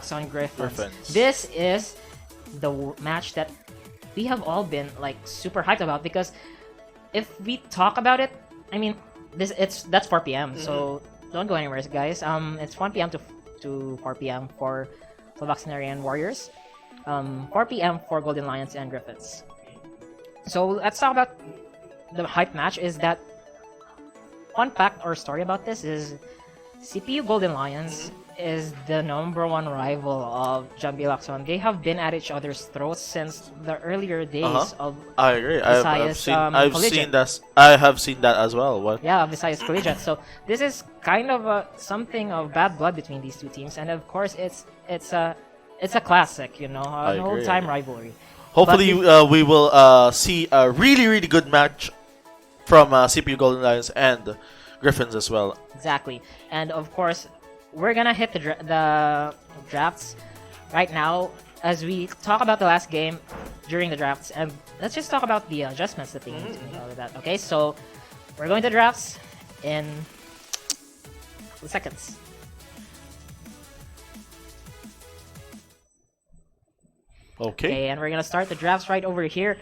Lacson Griffins. Griffins. This is the match that we have all been like super hyped about, because if we talk about it, I mean, that's 4 p.m. So don't go anywhere, guys. It's 1 p.m. to 4 p.m. for AcadArena Warriors. 4 p.m. for Golden Lions and Griffins. So let's talk about the hype match. Is that fun fact or story about this is CPU Golden Lions is the #1 rival of JBL. They have been at each other's throats since the earlier days of I agree. I've seen that. I have seen that as well. What? Yeah, Visayas Collegiate. So this is kind of something of bad blood between these two teams, and of course it's a classic, you know, an old-time rivalry. Hopefully, we will see a really good match from CPU Golden Lions and Griffins as well. Exactly, and of course, we're gonna hit the drafts right now as we talk about the last game during the drafts, and let's just talk about the adjustments that they need to make out of that. Okay, so we're going to drafts in seconds. Okay, and we're gonna start the drafts right over here.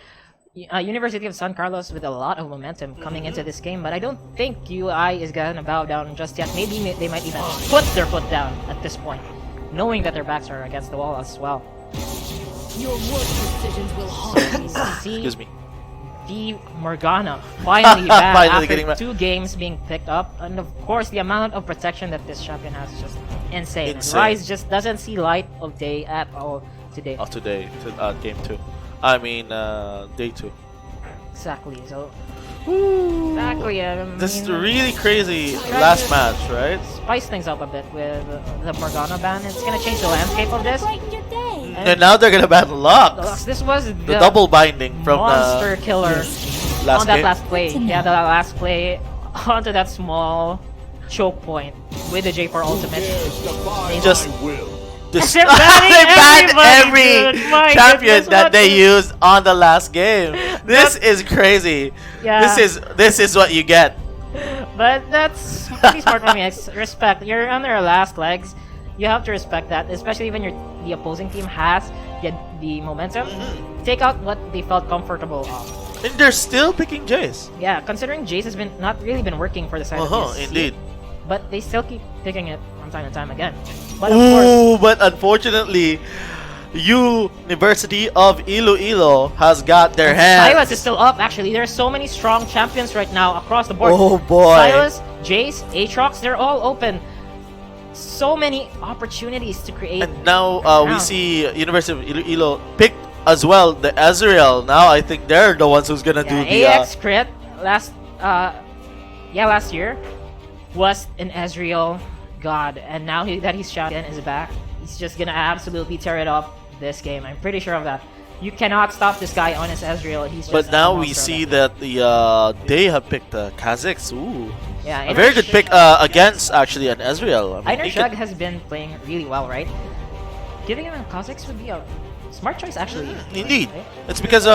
University of San Carlos with a lot of momentum coming into this game, but I don't think UI is gonna bow down just yet. Maybe they might even put their foot down at this point, knowing that their backs are against the wall as well. Your worst decisions will haunt me. Excuse me. The Morgana finally back Finally after 2 games being picked up, and of course the amount of protection that this champion has is just insane. And Rise just doesn't see light of day at all today. Game 2. I mean, day 2. Exactly. So. Ooh. Exactly. This is really crazy last match, right? Spice things up a bit with the Morgana ban. It's gonna change the landscape of this. And now they're gonna ban Lux. This was the double binding from monster killer on that game. last play. Yeah, the last play onto that small choke point with the J4 ultimate. They banned every champion that they used on the last game. This is crazy. Yeah. This is what you get. But that's pretty smart for me. It's respect. You're on their last legs. You have to respect that, especially when the opposing team has the momentum. Take out what they felt comfortable of. And they're still picking Jace. Yeah, considering Jace has not really been working for the side of this indeed. But they still keep picking it from time to time again. But of course, but unfortunately, University of Iloilo has got their hands. Silas is still up, actually. There's so many strong champions right now across the board. Oh boy. Silas, Jace, Aatrox, they're all open. So many opportunities to create. And now we see University of Iloilo pick as well the Ezreal. Now I think they're the ones who's gonna do the AX crit last year was an Ezreal god, and now that he's champion is back, he's just gonna absolutely tear it up this game. I'm pretty sure of that. You cannot stop this guy on his Ezreal. He's just but now we see that they have picked Kha'Zix. Ooh. Yeah, a very good pick against actually an Ezreal. I mean, Shug has been playing really well, right? Giving him a Kha'Zix would be a smart choice, actually. Indeed. Right? It's because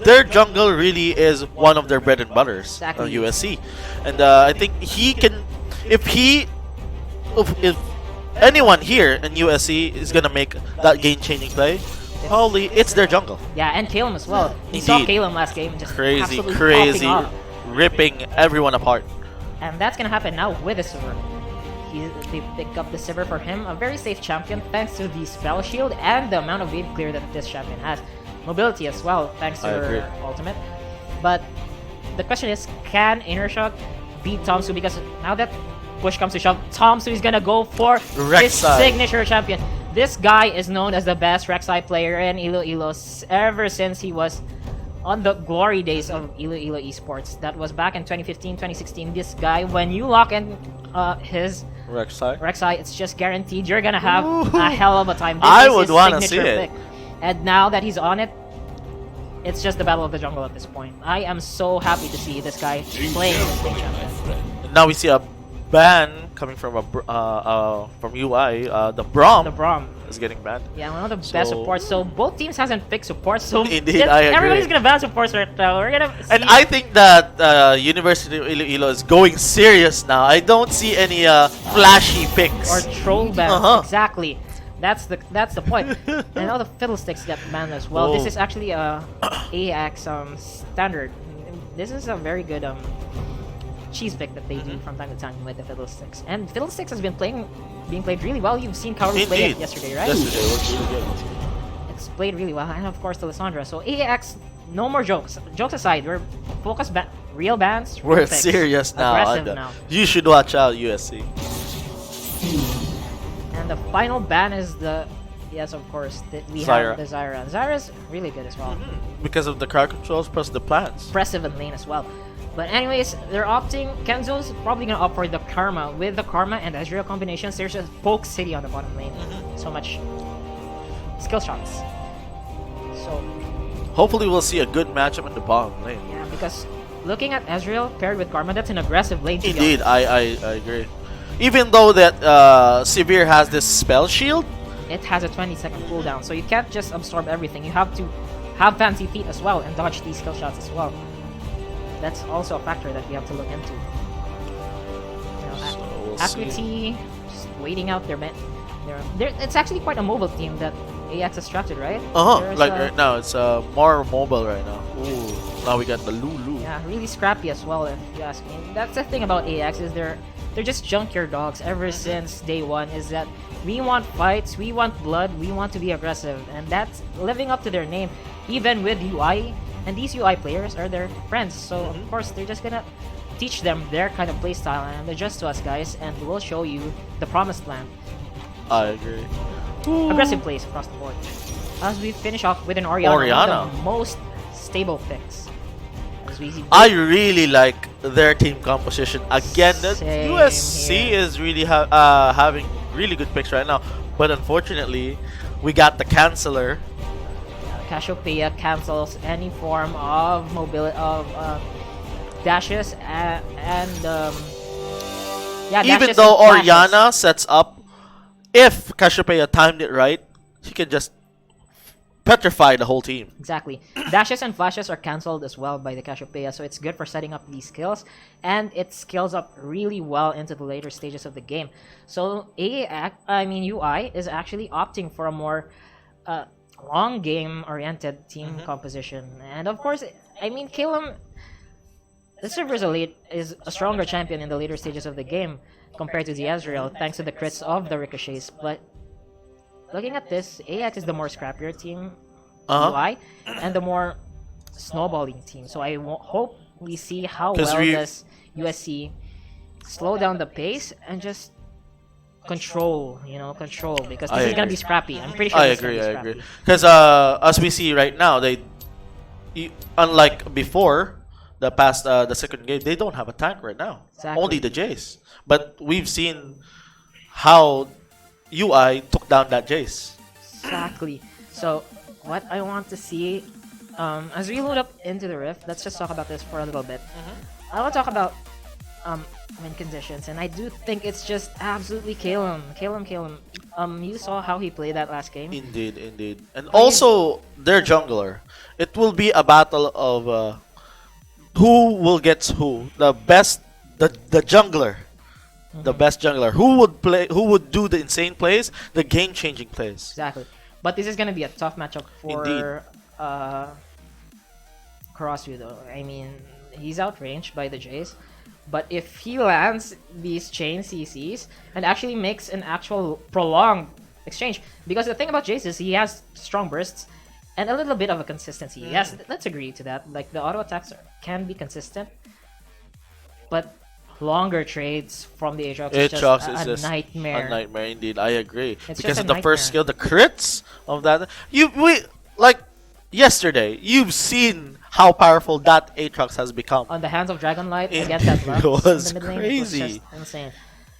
their jungle really is one of their bread and butters on USC. And I think he can, if anyone here in USC is going to make that game-changing play, probably it's their jungle. Yeah, and Calum as well. We saw Calum last game just crazy, ripping everyone apart. And that's going to happen now with the Sivir. They pick up the Sivir for him, a very safe champion thanks to the spell shield and the amount of wave clear that this champion has. Mobility as well, thanks to her ultimate. But the question is, can Inershog beat Tomsu? Because now that push comes to shove, Tomsu is gonna go for his signature champion. This guy is known as the best Rek'Sai player in Iloilo ever since he was on the glory days of Iloilo Esports. That was back in 2015, 2016. This guy, when you lock in his Rek'Sai, it's just guaranteed you're gonna have a hell of a time. I would want to see it. And now that he's on it, it's just the battle of the jungle at this point. I am so happy to see this guy playing this big champion. Now we see a ban coming from from UI. The Braum is getting banned. Yeah, one of the best supports. So both teams hasn't picked support. So indeed, I agree. Everybody's gonna ban supports right now. We're gonna see. And I think that University of Iloilo is going serious now. I don't see any flashy picks or troll bans. Exactly. That's the point. And all the fiddlesticks get banned as well. This Oh. is actually a AX standard. This is a very good cheese pick that they do from time to time with the fiddlesticks. And fiddlesticks has been being played really well. You've seen Kaoru play it Indeed. yesterday, right? Yesterday was really good. It's played really well, and of course the Lissandra. So AX, no more jokes. Jokes aside, we're focused real bans. Real We're picks. serious now. Aggressive and, now. You should watch out, USC. And the final ban is the of course we Zyra. have the Zyra. Zyra's really good as well. Because of the crowd controls plus the plans. Impressive in lane as well. But anyways, they're opting. Kenzo's probably gonna opt for the Karma. With the Karma and Ezreal combinations, there's a Poke City on the bottom lane. So much skill shots. So Hopefully we'll see a good matchup in the bottom lane. yeah, because looking at Ezreal paired with Karma, that's an aggressive lane. To be Indeed, honest. I agree. Even though that Severe has this spell shield, It has a 20-second cooldown, so you can't just absorb everything. You have to have fancy feet as well and dodge these skill shots as well. That's also a factor that we have to look into. So we'll see. Acuity, just waiting out their men. It's actually quite a mobile team that AX has drafted, right? There's like a- right now it's more mobile right now. Ooh, now we got the Lulu. Yeah, really scrappy as well, if you ask me. That's the thing about AX is they're just junkyard dogs ever since day one. Is that we want fights, we want blood, we want to be aggressive, and that's living up to their name, even with UI. And these UI players are their friends, so of course they're just gonna teach them their kind of playstyle and adjust to us guys, and we'll show you the promised land. I agree. Aggressive plays across the board. As we finish off with an Orianna, one Orianna. of the most stable picks. As we see I really like their team composition. Again, the Same USC here. is really having really good picks right now. But unfortunately, we got the canceller. Cassiopeia cancels any form of mobility of dashes and yeah. Even dashes though and flashes. Orianna sets up, if Cassiopeia timed it right, she can just petrify the whole team. Exactly. Dashes and flashes are cancelled as well by the Cassiopeia, so it's good for setting up these skills, and it scales up really well into the later stages of the game. So UI is actually opting for a more long game oriented team composition, and of course, Calum. The server is a stronger champion in the later stages of the game compared to the Ezreal, thanks to the crits of the ricochets. But looking at this, AX is the more scrappier team, UI, and the more snowballing team. So I hope we see how 'Cause well we- does USC slow down the pace and just control, because this I is gonna agree. be scrappy. I'm pretty sure I this is gonna agree, be I scrappy. agree. Because as we see right now, unlike before, the second game, they don't have a tank right now. Exactly. Only the Jace. But we've seen how UI took down that Jace. Exactly. So, what I want to see, as we load up into the Rift, let's just talk about this for a little bit. I want to talk about win conditions, and I do think it's just absolutely Calum. You saw how he played that last game. Indeed, indeed. And also, their jungler. It will be a battle of who will get who. The best, the jungler. The best jungler. Who would do the insane plays, the game-changing plays. Exactly. But this is gonna be a tough matchup for Crossview, though. He's outranged by the Jace. But if he lands these chain CCs and actually makes an actual prolonged exchange, because the thing about Jace is he has strong bursts and a little bit of a consistency. Yes, let's agree to that. Like, the auto attacks can be consistent, but longer trades from the Aatrox is just a nightmare. A nightmare indeed. I agree. It's Because just of a the first nightmare. skill, the crits of that. Yesterday, you've seen how powerful that Aatrox has become. On the hands of Dragonlight It against that Lux was in the mid lane, crazy. it was just insane.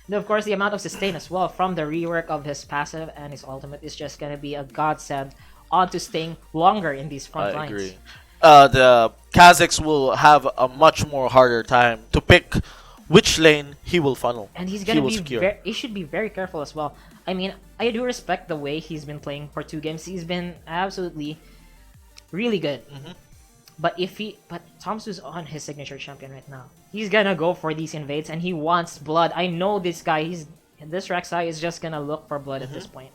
And of course, the amount of sustain as well from the rework of his passive and his ultimate is just gonna be a godsend onto staying longer in these front I lines. agree. The Kazakhs will have a much more harder time to pick which lane he will funnel. And he's gonna will be secure. he should be very careful as well. I do respect the way he's been playing for 2 games. He's been absolutely really good. But Tomsu's on his signature champion right now. He's gonna go for these invades and he wants blood. I know this guy. This Rek'Sai is just gonna look for blood at this point.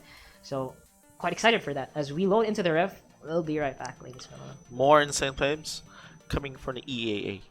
So, quite excited for that. As we load into the ref, we'll be right back, ladies and gentlemen. More insane claims coming from the EAA.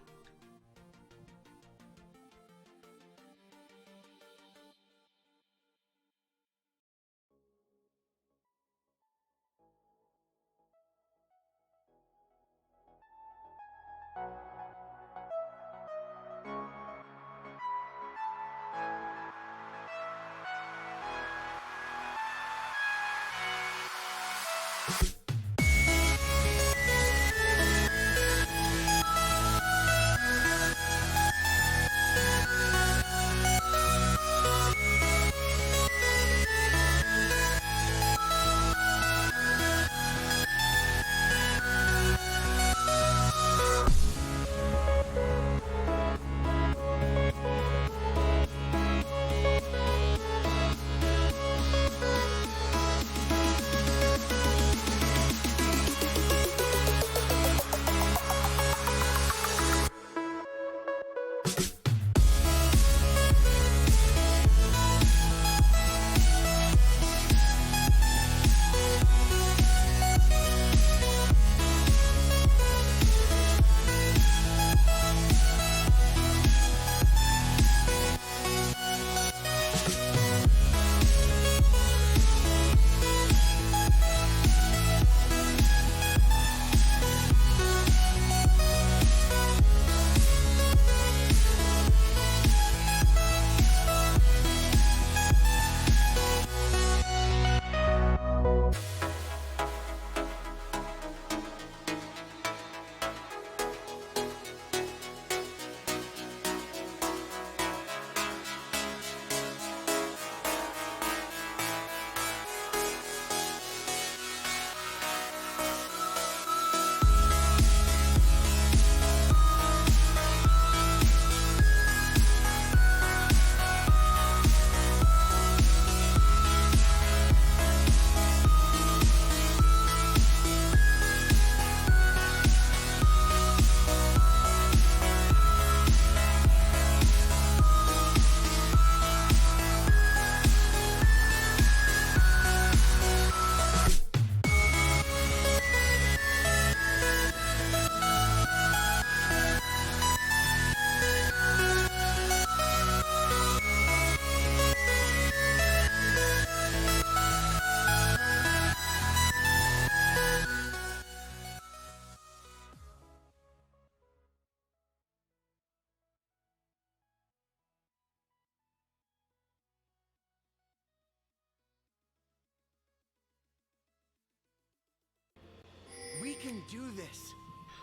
We can do this.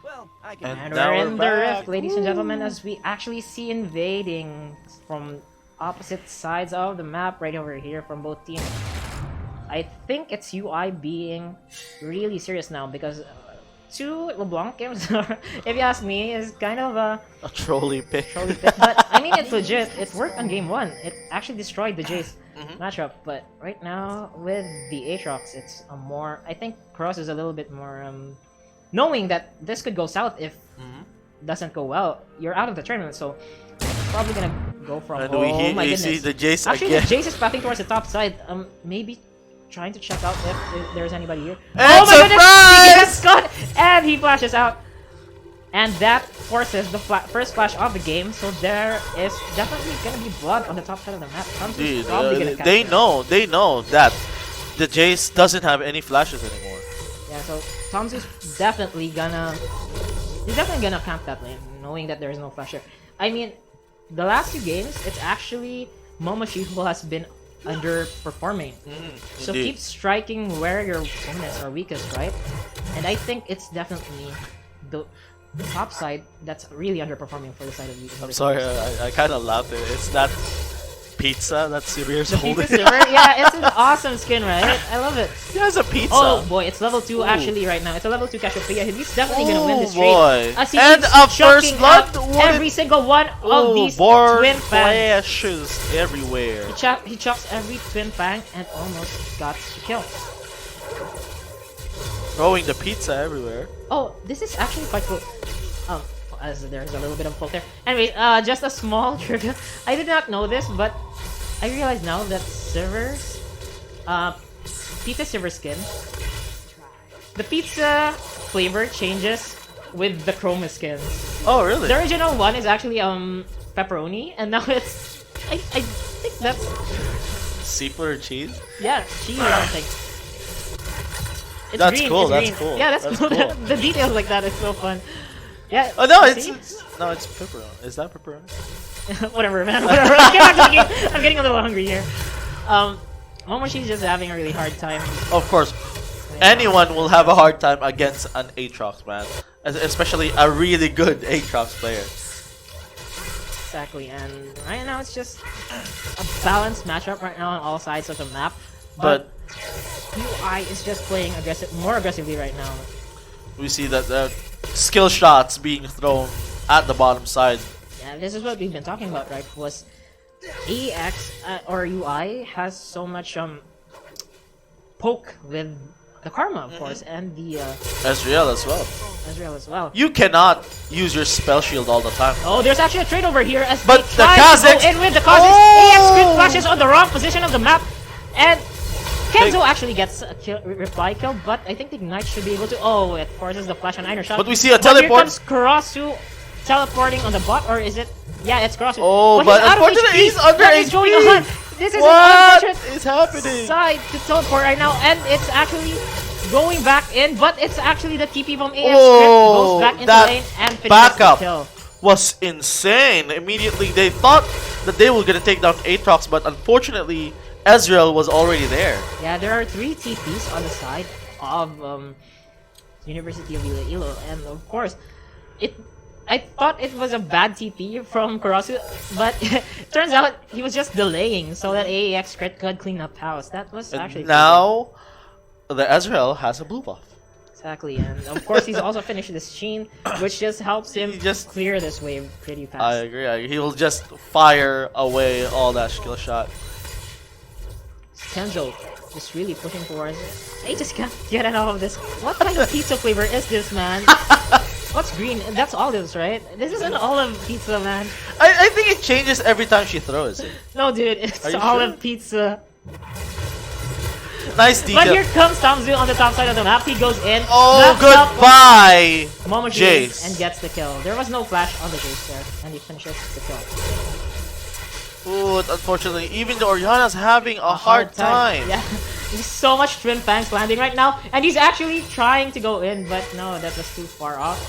Well, I can. And And now we're we're in the back. rift, ladies and gentlemen, as we actually see invading from opposite sides of the map right over here from both teams. I think it's UI being really serious now because two LeBlanc games, if you ask me, is kind of a A trolley pick. trolley pit. But I mean, it's legit. It worked on game one. It actually destroyed the Jace matchup. But right now with the Aatrox, it's a more. I think Cross is a little bit more knowing that this could go south if doesn't go well. You're out of the tournament, so probably gonna go from. And Oh my we goodness! see the Jace Actually, again. the Jace is pathing towards the top side. Maybe trying to check out if there's anybody here. And Oh my goodness! He gets surprise! caught and he flashes out. And that forces the first flash of the game, so there is definitely gonna be blood on the top side of the map. Thompson's Dude, probably gonna catch they that. know that the Jace doesn't have any flashes anymore. Yeah, so Thompson's definitely gonna camp that lane, knowing that there is no flasher. I mean, the last two games, it's actually Momoshi who has been underperforming. So Indeed. keep striking where your opponents are weakest, right? And I think it's definitely the top side that's really underperforming for the side of you. I'm sorry, I kind of laughed. It's that pizza that Sever's The holding. Pizza Silver? Yeah, it's an awesome skin, right? I love it. He has a pizza. Oh boy, it's level 2 Ooh. actually right now. It's a level 2 Cassiopeia. He's definitely gonna win this Oh, trade. boy. As he And keeps a first chucking blood? out What every single one of these board twin fangs. flashes everywhere. He chops every twin fang and almost got the kill. Throwing the pizza everywhere. Oh, this is actually quite cool. As there's a little bit of poke there. Anyways, just a small trivia. I did not know this, but I realize now that servers pizza silver skin. The pizza flavor changes with the chroma skins. Oh, really? The original one is actually pepperoni, and now it's I think that's Seafood or cheese? yeah cheese. I think. It's That's green, cool, it's that's green. cool, Yeah, that's that's cool. cool. The details like that is so fun. Yeah. Oh no, see? it's pepperoni. Is that pepperoni? Whatever, man. Whatever. Let's get back to the game. I'm getting a little hungry here. Momoshi's just having a really hard time. Of course, anyone will have a hard time against an Aatrox, man. Especially a really good Aatrox player. Exactly, and right now it's just a balanced matchup right now on all sides of the map. But UI is just playing more aggressively right now. we see that skill shots being thrown at the bottom side. Yeah, this is what we've been talking about, right? Was AX or UI has so much poke with the Karma, of course, and the Ezreal as well. Ezreal as well. You cannot use your spell shield all the time. Oh, there's actually a trade over here as But they the try to Kha'Zix- go in with the Kha'Zix. Oh! AX crit flashes on the wrong position of the map, and Kenzo actually gets a reply kill, but I think the Ignite should be able to. Oh, it forces the flash on Einer shot. But we see a But teleport. here comes Karasu teleporting on the bot, or is it? Yeah, it's Karasu. Oh, but he's out of unfortunately HP. he's under What is going HP. on? This is What an unfortunate is happening? side to teleport right now, and it's actually going back in, but it's actually the TP from AX Oh, goes back into that lane and finishes backup. the kill. Was insane. Immediately they thought that they were gonna take down Aatrox, but unfortunately Ezreal was already there. Yeah, there are 3 TPs on the side of University of Iloilo, and of course, I thought it was a bad TP from Karasu, but turns out he was just delaying so that AAX crit could clean up house. That was And actually now the Ezreal has a blue buff. exactly, and of course he's also finished this Sheen, which just helps him He just- clear this wave pretty fast. I agree. He'll just fire away all that skill shot. Kenzo just really pushing towards it. I just can't get out of this. What kind of pizza flavor is this, man? What's green? That's olives, right? This is an olive pizza, man. I think it changes every time she throws it. No, dude, it's Are you olive sure? pizza. Nice But detail. here comes Tamzu on the top side of the map. He goes in. Oh, knocks out goodbye, Momoji Jace. and gets the kill. There was no flash on the Jace there, and he finishes the kill. Ooh, unfortunately, even the Oriana's having a hard time. Yeah, there's so much Twin Fangs landing right now, and he's actually trying to go in, but no, that was too far off.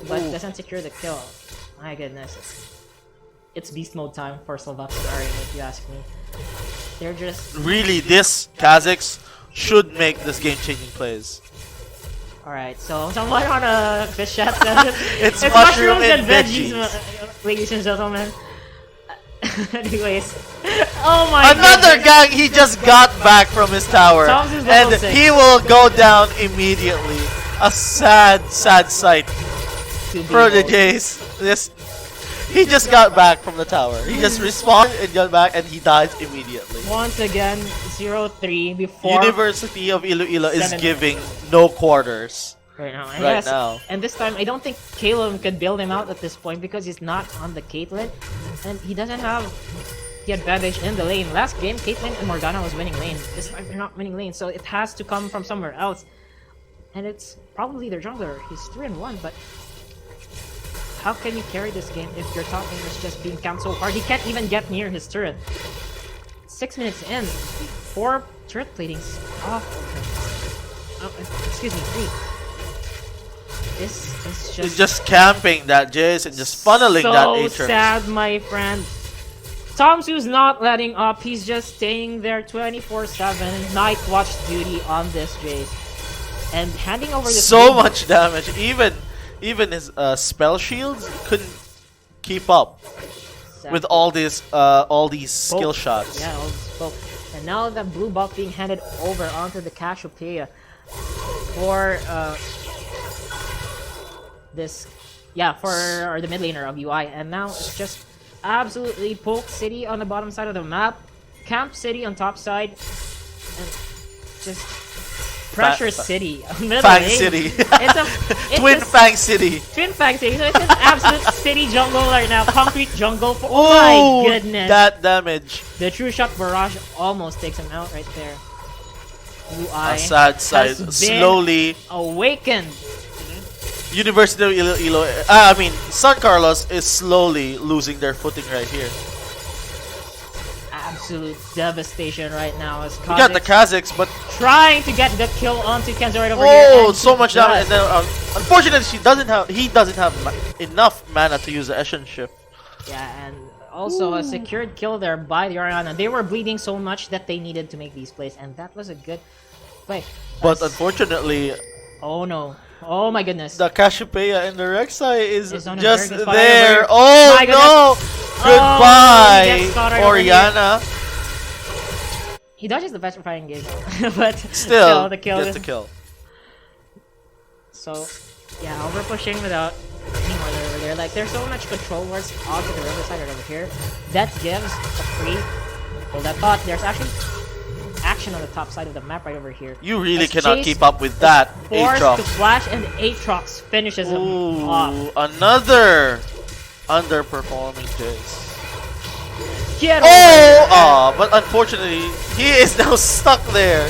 But Ooh. doesn't secure the kill. My goodness. It's beast mode time for Slovaks and Arena, if you ask me. They're just... Really, this Kha'Zix should make this game-changing plays. Alright, so someone on a fish chat It's it's mushroom mushrooms and and veggies, veggies. ladies and gentlemen. Anyways, oh my Another goodness. gang, he just got back from his tower, Tom's is and level 6. he will go down immediately. A sad, sad sight To be for the bold. Jace. He just got back from the tower. He just respawned and got back, and he dies immediately. Once again, 0-3 before University of Iloilo is 7. giving no quarters. right now. And right yes, now. And this time, I don't think Caleb could bail him out at this point because he's not on the Caitlyn, and he doesn't have the advantage in the lane. Last game, Caitlyn and Morgana was winning lane. This time, they're not winning lane, so it has to come from somewhere else. And it's probably their jungler. He's 3-1, but how can you carry this game if your top lane is just being camped so hard? He can't even get near his turret. 6 minutes in, 4 turret platings off of him. Oh, excuse me, 3. This is He's just camping that Jace and just funneling that so Aatrox. sad, my friend. Tomsu's not letting up. He's just staying there 24/7, night watch duty on this Jace, and handing over the So much damage. Even his spell shields couldn't keep up with all these skill shots. Yeah, all this poke. And now the blue buff being handed over onto the Cassiopeia for this, yeah, for the mid laner of UI. And now it's just absolutely Poke City on the bottom side of the map, Camp City on top side, and just Pressure City. Fang City. It's Twin a Fang City. Twin Fang City. So it's an absolute city jungle right now. Concrete jungle. Oh Oh, my goodness. that damage. The True Shot Barrage almost takes him out right there. UI A sad sight. has been Slowly, awakened. University of Iloilo, I mean, San Carlos is slowly losing their footing right here. Absolute devastation right now as We got the Kazakhs Kazakhs, but trying to get the kill onto Kenzo right over here. oh, and so he much does. damage. And then, unfortunately, he doesn't have enough mana to use the Eshin shift. Yeah, and also a secured kill there by the Oriana. They were bleeding so much that they needed to make these plays, and that was a good play. But As- unfortunately, oh no. Oh my goodness. the Cassiopeia and the Rek'Sai is It's on a just very good spot there. over. Oh My no! goodness. Goodbye, he gets caught right over here. Oriana. He dodges the best fighting game, but Still the kill. gets the kill. So, yeah, over pushing without any more over there. Like, there's so much control works onto the riverside right over here. That gives a free. Hold that thought. There's actually action on the top side of the map right over here. You really As cannot Jace keep up with that. Forced to Aatrox. flash, and Aatrox finishes him off. Ooh, another underperforming Jace. Get Oh! over Aw, but unfortunately, he is now stuck there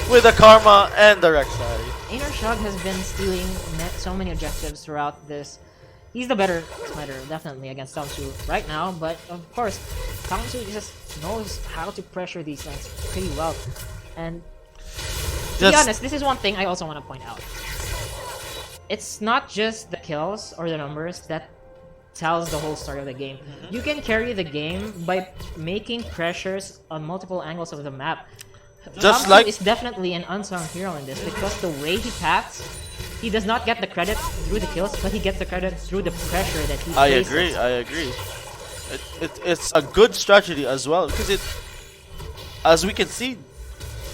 with the Karma and the Rek'Sai. Inner Shug has been stealing so many objectives throughout this. He's the better smiter, definitely, against Tamsu right now, but of course, Tamsu just knows how to pressure these lanes pretty well. And to be honest, this is one thing I also want to point out. It's not just the kills or the numbers that tells the whole story of the game. You can carry the game by making pressures on multiple angles of the map. Just Tamsu like is definitely an unsung hero in this because the way he paths, he does not get the credit through the kills, but he gets the credit through the pressure that he faces. I agree. It's a good strategy as well because it, as we can see,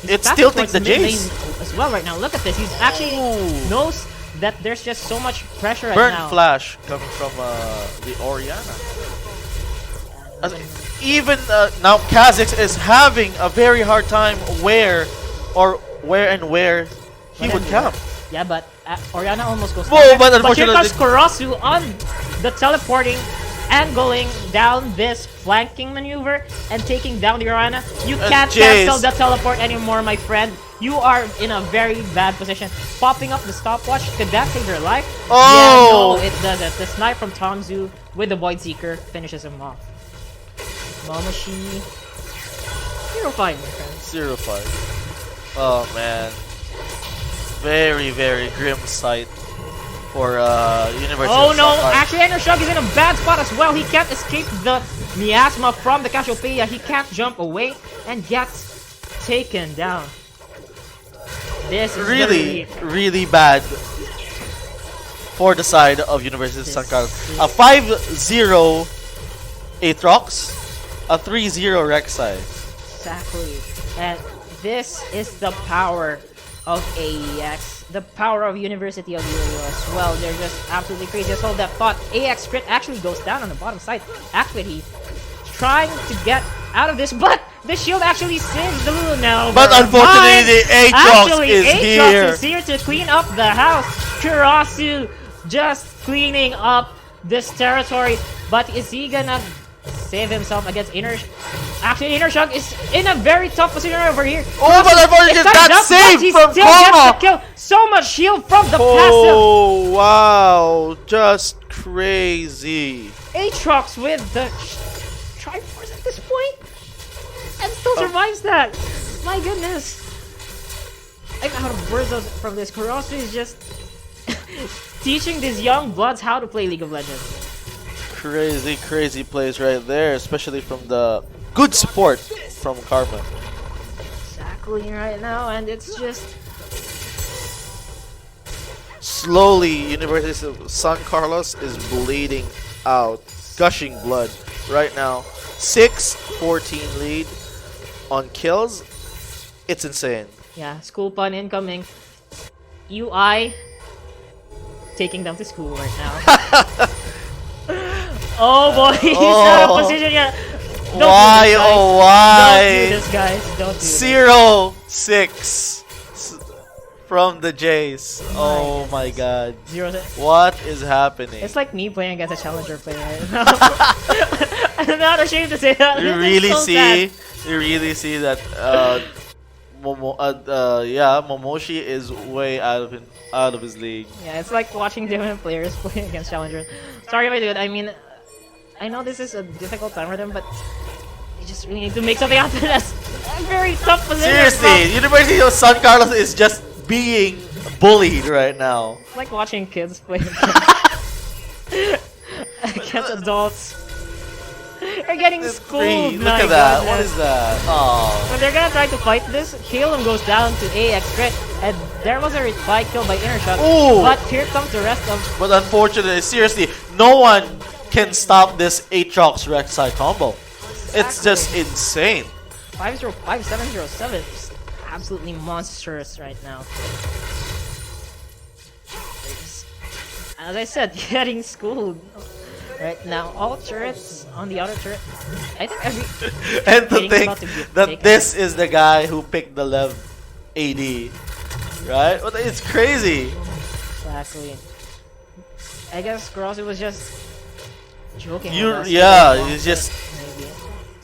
He's it's passing still towards takes the mid lane Jace. as well right now. Look at this. He's actually Ooh. knows that there's just so much pressure right Burn now. flash coming from the Oriana. Even now, Kazakhs is having a very hard time where he would camp. Yeah, but Oriana almost goes Whoa, down there. but But here unfortunately- comes Kurasu on the teleporting and going down this flanking maneuver and taking down the Oriana. You can't Jace. cancel the teleport anymore, my friend. You are in a very bad position. Popping up the stopwatch, could that save your life? Oh! Yeah, no, it doesn't. The snipe from Tongzu with the Void Seeker finishes him off. Momoshi. 0-5, my friends. 0-5. Oh man, very grim sight for University. Oh of no! Shanghai. Actually, Inner Shug is in a bad spot as well. He can't escape the miasma from the Cassiopeia. He can't jump away and gets taken down. This is really bad for the side of University of San Carlos. A 5-0 Aatrox, a 3-0 Rek'Sai. Exactly. And this is the power of AEX. The power of University of Iloilo as well. They're just absolutely crazy. Just hold that thought. AX crit actually goes down on the bottom side. Actually, trying to get out of this, but the shield actually saves the Lulu now. But unfortunately, the Aatrox Actually, is Aatrox here. is here to clean up the house. Kurasu just cleaning up this territory. But is he gonna save himself against Inner? Actually, Inner Shug is in a very tough position over here. Oh, but unfortunately, It's got not enough, but saved he from still gets Karma. the kill. So much shield from the passive. Oh wow, just crazy. Aatrox with the Triforce at this point, and still survives that. My goodness, I'm out of words from this. Kurasu is just teaching these young bloods how to play League of Legends. Crazy plays right there, especially from the good support from Karma. Exactly right now, and it's just Slowly, University of San Carlos is bleeding out, gushing blood right now. 6-14 lead on kills. It's insane. yeah, school pun incoming. UI taking them to school right now. Oh boy, he's out of position yet. Don't Why? do this, guys. Oh why? Don't do this, guys. Don't do this. 0-6 from the Jace. Oh my god. 0-6. What is happening? It's like me playing against a challenger player right now. I'm not ashamed to say that. You It's really so sad. see that Momoshi is way out of his league. Yeah, it's like watching different players play against challengers. Sorry if I do it. I mean, I know this is a difficult time for them, but you just really need to make something out of this. Very tough position. Seriously, University of San Carlos is just being bullied right now. It's like watching kids play against adults. They're getting schooled. Look My at that. What goodness. is that? Oh. When they're gonna try to fight this, Calum goes down to AX crit, and there was a reply kill by Inner Shot. Ooh. But here comes the rest of. But unfortunately, seriously, no one can stop this Aatrox Rek'Sai combo. It's just insane. 5-0-5-7-0-7. Just absolutely monstrous right now. As I said, getting schooled right now. All turrets on the outer turret. I think every. And to meeting's think about to get that taken. this is the guy who picked the Lev AD. Right? But it's crazy. Exactly. I guess Grossi was just joking. with us. Yeah, it's just. Maybe.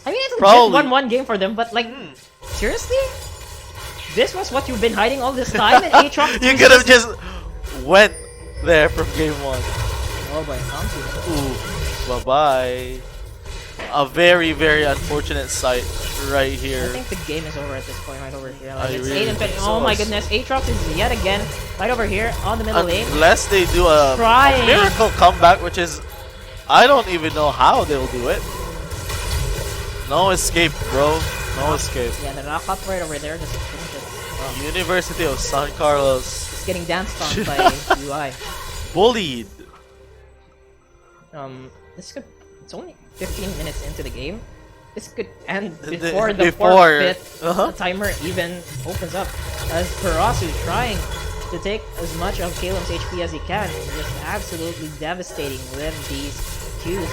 I mean, it's Probably. legit 1-1 game for them, but like, seriously? This was what you've been hiding all this time? And Aatrox You could have just went there from game 1. Oh boy, Ooh, bye-bye. A very, very unfortunate sight right I here. think the game is over at this point, right over here. I Like, it's really 8 and 20. think Oh so. my goodness, Aatrox is yet again right over here on the middle lane. Unless they do a Trying. miracle comeback, which is... I don't even know how they'll do it. No escape, bro. No escape. Yeah, the knockout right over there just finishes. Oh, University of San Carlos. it's getting danced on by UI. Bullied. This could. It's only 15 minutes into the game. This could end The- before the before, 4th timer even opens up. As Karasu trying to take as much of Calum's HP as he can, just absolutely devastating with these Qs.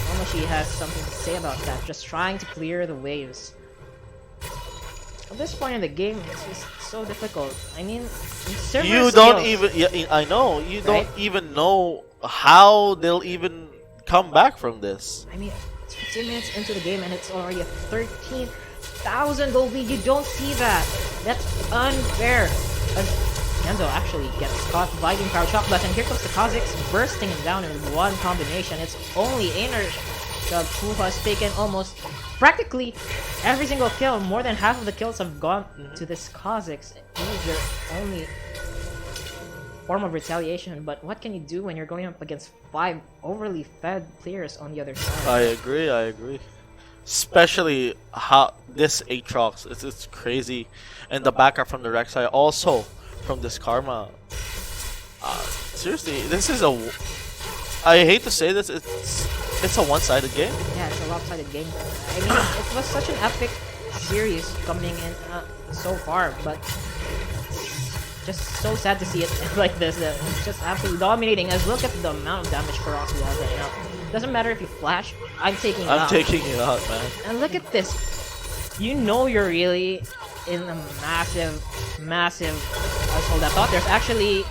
Momoshi has something to say about that, just trying to clear the waves. At this point in the game, it's just so difficult. I mean, server You don't skills, even... Yeah, I know. You Right? don't even know how they'll even come back from this. I mean, it's 15 minutes into the game and it's already a 13,000 gold lead. You don't see that. That's unfair. As Kenzo actually gets caught biting Power Shock Blast, and here comes the Kha'Zix bursting him down in one combination. It's only Einer who has taken almost practically every single kill. More than half of the kills have gone to this Kha'Zix. It is their only form of retaliation, but what can you do when you're going up against 5 overly fed players on the other side? I agree. Especially how this Aatrox, it's crazy. And the backup from the Rek'Sai, also from this Karma. Seriously, this is a... I hate to say this, it's a one-sided game. Yeah, it's a lopsided game. I mean, it was such an epic series coming in so far, but just so sad to see it like this. It's just absolutely dominating. As look at the amount of damage Karasu has right now. Doesn't matter if you flash, I'm taking it out. I'm taking it out, man. And look at this. You know you're really in a massive assault. I thought there's actually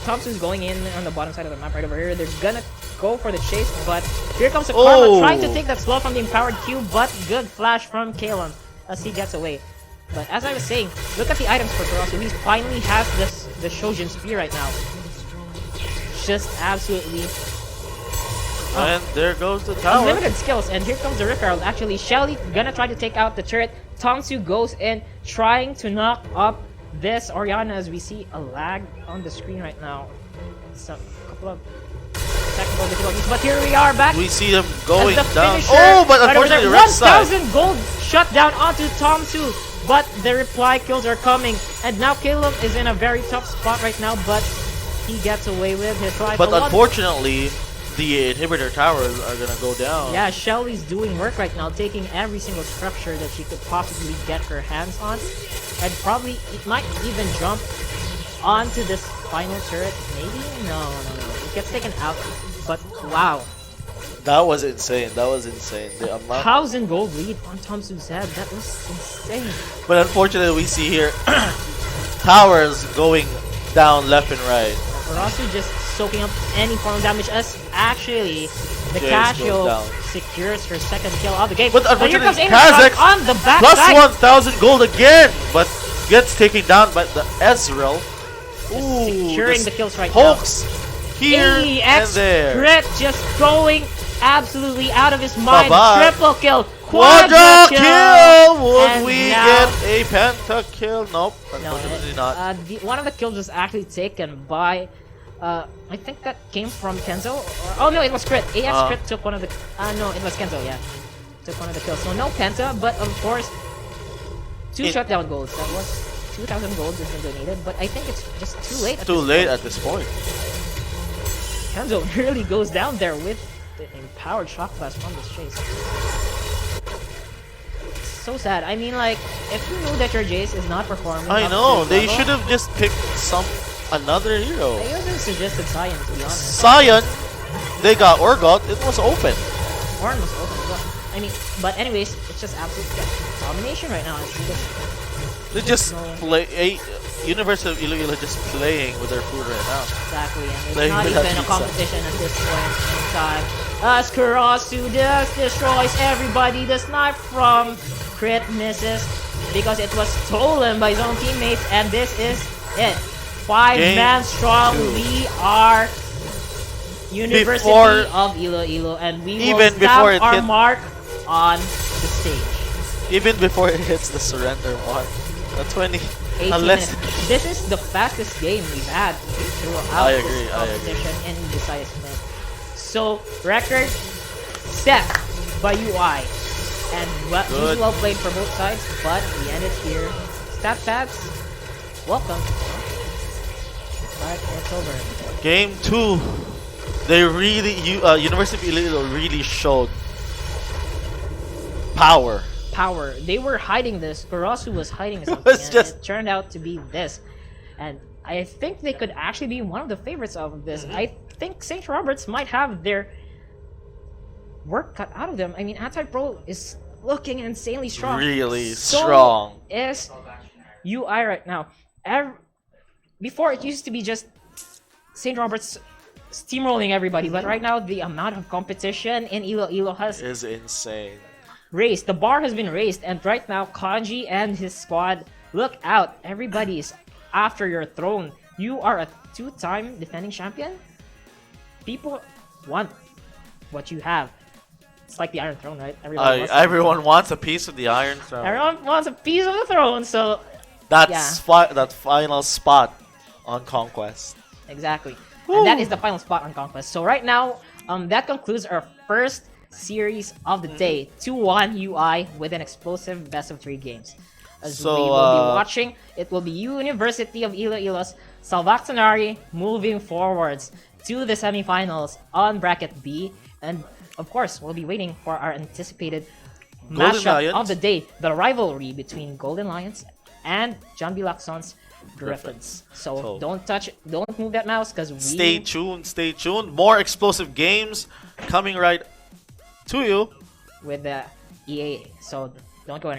Thompson's going in on the bottom side of the map right over here. They're gonna go for the chase, but here comes the Karma trying to take that slow from the empowered Q, but good flash from Calum as he gets away. But as I was saying, look at the items for Karasu. He finally has the Shojin Spear right now. Just absolutely And there goes the tower. unlimited skills, and here comes the Rip Herald. Actually, Shelly gonna try to take out the turret. Tongsu goes in, trying to knock up this Orianna, as we see a lag on the screen right now. Some couple of technical difficulties, but here we are back. We see them as going the down. finisher. Oh, but Right over unfortunately, there, Rek'Sai. 1,000 gold shut down onto Tongsu, but the reply kills are coming, and now Caleb is in a very tough spot right now, but he gets away with his rifle. But unfortunately, the inhibitor towers are gonna go down. Yeah, Shelly's doing work right now, taking every single structure that she could possibly get her hands on, and probably it might even jump onto this final turret. Maybe? No. It gets taken out, but wow. That was insane. That was insane. The amount. 1,000 gold lead on Thompson's head. That was insane. But unfortunately, we see here towers going down left and right. We're also just soaking up any form of damage, as actually The Jace Casual goes down. secures her second kill of the game. But But here comes unfortunately, Aiming Kazakh on the back plus side. 1,000 gold again, but gets taken down by the Ezreal. Ooh, Securing this the kills right now. pokes here and AX there. Crit just going absolutely out of his mind. Bye-bye. Triple kill. Quadra kill! Would And we now- get a penta kill? Nope, No, unfortunately not. one of the kills was actually taken by, I think that came from Kenzo. Oh no, it was Crit. AX Crit took one of the. No, it was Kenzo. Yeah, took one of the kills. So no Penta, but of course, two shutdown golds. That was 2,000 gold has been donated, but I think it's just too late. Too late at this point. Kenzo really goes down there with the empowered shock blast from this chase. So sad. I mean, like, if you know that your Jace is not performing, I up know, to they level, should have just picked another hero. I even suggested Sion, to be honest. Sion, they got Orgot, it was open. Horn was open as well. I mean, but anyways, it's just absolute domination right now. It's just, They just no- play. University of Iloilo just playing with their food right now. exactly, and it's Playing not with even that a pizza. competition at this point in time. As Karasu just destroys everybody, the snipe from Crit misses because it was stolen by his own teammates, and this is it. 5-man strong. two. We are University Before- of Iloilo, and we will Even before stamp it our hit- mark on the stage. Even before it hits the surrender mark. The 20. 18 Unless. minutes. This is the fastest game we've had throughout I this agree, I agree. competition in Visayas Min. So, record set by UI. And Good. well played for both sides, but we ended here. Stat pads, welcome. But it's over. Game 2. They really. University of Iloilo really showed power. Power. They were hiding this. Karasu was hiding something, was and just- it turned out to be this. And I think they could actually be one of the favorites of this. Mm-hmm. I think St. Roberts might have their work cut out of them. I mean, Anti-Pro is looking insanely strong. Really So strong. is UI right now. Before, it used to be just St. Roberts steamrolling everybody, but right now, the amount of competition in Iloilo has Is insane. raised. The bar has been raised, and right now, Kanji and his squad, look out. Everybody is after your throne. You are a 2-time defending champion. People want what you have. It's like the Iron Throne, right? Everyone wants a piece of the Iron Throne. Everyone wants a piece of the throne, so That's that final spot on Conquest. exactly. And that is the final spot on Conquest. So right now, that concludes our first series of the day. 2-1 UI with an explosive best of 3 games. As So, we will be watching, it will be University of Iloilo's Salvactonari moving forwards to the semifinals on bracket B. And of course, we'll be waiting for our anticipated Golden matchup Lions. of the day, the rivalry between Golden Lions and John B. Laxon's Griffins. So don't move that mouse because we Stay tuned, stay tuned. More explosive games coming right to you. with the EA. So don't go anywhere.